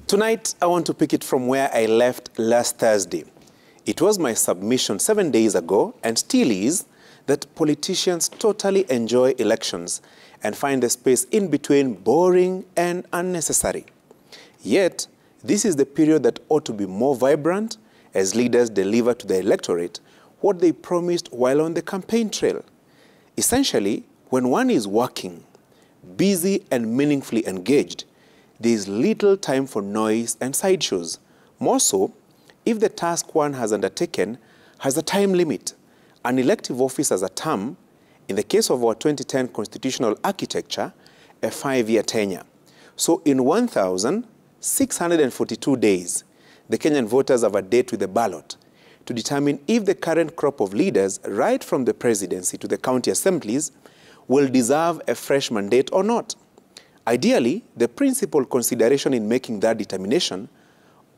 Tonight, I want to pick it from where I left last Thursday. It was my submission 7 days ago, and still is, that politicians totally enjoy elections and find the space in between boring and unnecessary. Yet, this is the period that ought to be more vibrant as leaders deliver to the electorate what they promised while on the campaign trail. Essentially, when one is working, busy and meaningfully engaged, there is little time for noise and sideshows. More so, if the task one has undertaken has a time limit. An elective office has a term, in the case of our 2010 constitutional architecture, a 5-year tenure. So in 1,642 days, the Kenyan voters have a date with the ballot to determine if the current crop of leaders, right from the presidency to the county assemblies, will deserve a fresh mandate or not. Ideally, the principal consideration in making that determination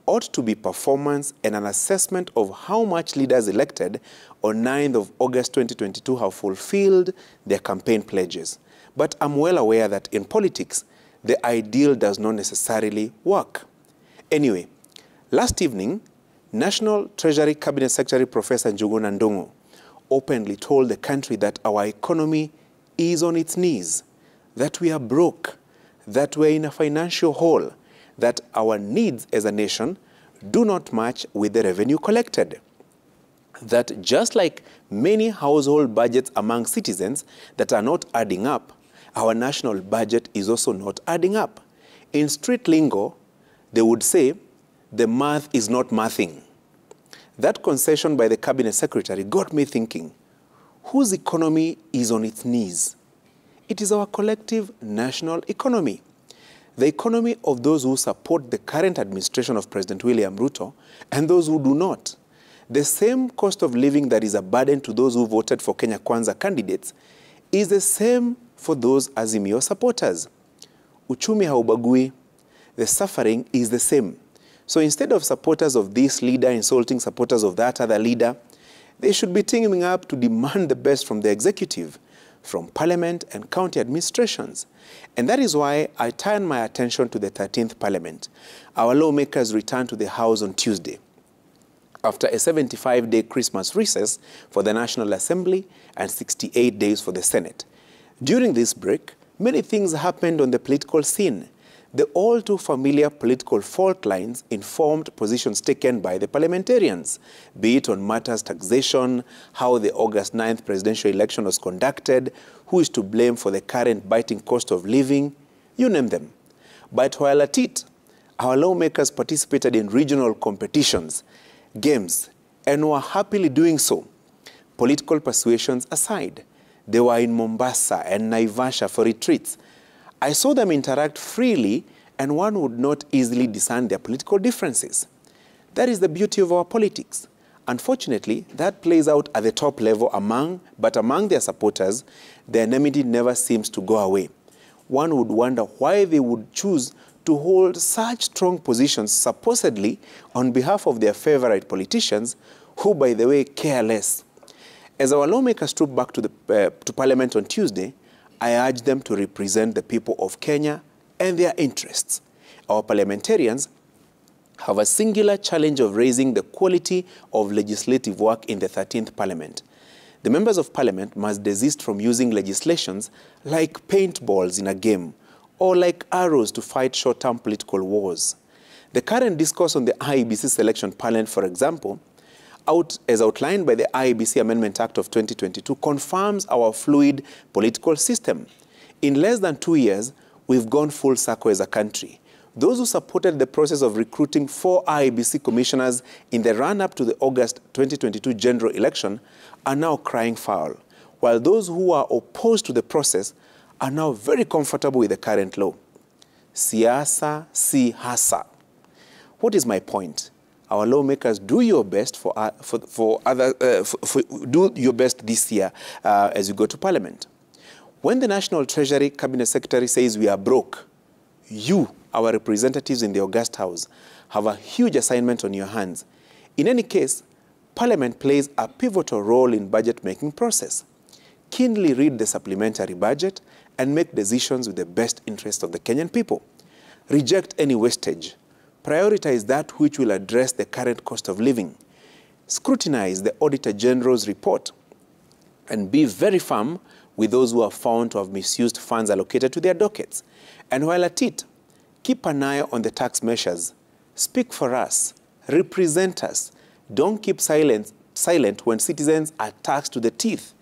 ought to be performance and an assessment of how much leaders elected on 9th of August 2022 have fulfilled their campaign pledges. But I'm well aware that in politics, the ideal does not necessarily work. Anyway, last evening, National Treasury Cabinet Secretary Professor Njuguna Ndung'u openly told the country that our economy is on its knees, that we are broke, that we're in a financial hole, that our needs as a nation do not match with the revenue collected. That just like many household budgets among citizens that are not adding up, our national budget is also not adding up. In street lingo, they would say, the math is not mathing. That concession by the cabinet secretary got me thinking, whose economy is on its knees? It is our collective national economy. The economy of those who support the current administration of President William Ruto and those who do not. The same cost of living that is a burden to those who voted for Kenya Kwanza candidates is the same for those Azimio supporters. Uchumi haubagui, the suffering is the same. So instead of supporters of this leader insulting supporters of that other leader, they should be teaming up to demand the best from the executive, from parliament and county administrations. And that is why I turn my attention to the 13th parliament. Our lawmakers returned to the House on Tuesday, after a 75-day Christmas recess for the National Assembly and 68 days for the Senate. During this break, many things happened on the political scene. The all too familiar political fault lines informed positions taken by the parliamentarians, be it on matters taxation, how the August 9th presidential election was conducted, who is to blame for the current biting cost of living, you name them. But while at it, our lawmakers participated in regional competitions, games, and were happily doing so. Political persuasions aside, they were in Mombasa and Naivasha for retreats. I saw them interact freely, and one would not easily discern their political differences. That is the beauty of our politics. Unfortunately, that plays out at the top level among their supporters, the enmity never seems to go away. One would wonder why they would choose to hold such strong positions supposedly on behalf of their favorite politicians, who, by the way, care less. As our lawmakers trooped back to Parliament on Tuesday, I urge them to represent the people of Kenya and their interests. Our parliamentarians have a singular challenge of raising the quality of legislative work in the 13th Parliament. The members of Parliament must desist from using legislations like paintballs in a game or like arrows to fight short-term political wars. The current discourse on the IEBC selection panel, for example, as outlined by the IEBC Amendment Act of 2022, confirms our fluid political system. In less than 2 years, we've gone full circle as a country. Those who supported the process of recruiting 4 IEBC commissioners in the run-up to the August 2022 general election are now crying foul, while those who are opposed to the process are now very comfortable with the current law. Siasa si hasa. What is my point? Our lawmakers, do your best do your best this year as you go to Parliament. When the National Treasury Cabinet Secretary says we are broke, you, our representatives in the August House, have a huge assignment on your hands. In any case, Parliament plays a pivotal role in budget-making process. Keenly read the supplementary budget and make decisions with the best interest of the Kenyan people. Reject any wastage. Prioritize that which will address the current cost of living. Scrutinize the Auditor General's report and be very firm with those who are found to have misused funds allocated to their dockets. And while at it, keep an eye on the tax measures. Speak for us. Represent us. Don't keep silent when citizens are taxed to the teeth.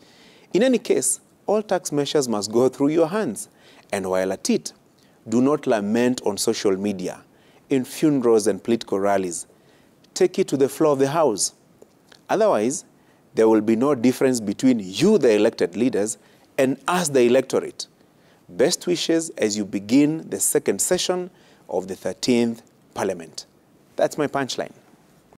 In any case, all tax measures must go through your hands. And while at it, do not lament on social media, in funerals and political rallies. Take it to the floor of the House. Otherwise, there will be no difference between you, the elected leaders, and us, the electorate. Best wishes as you begin the second session of the 13th Parliament. That's my punchline.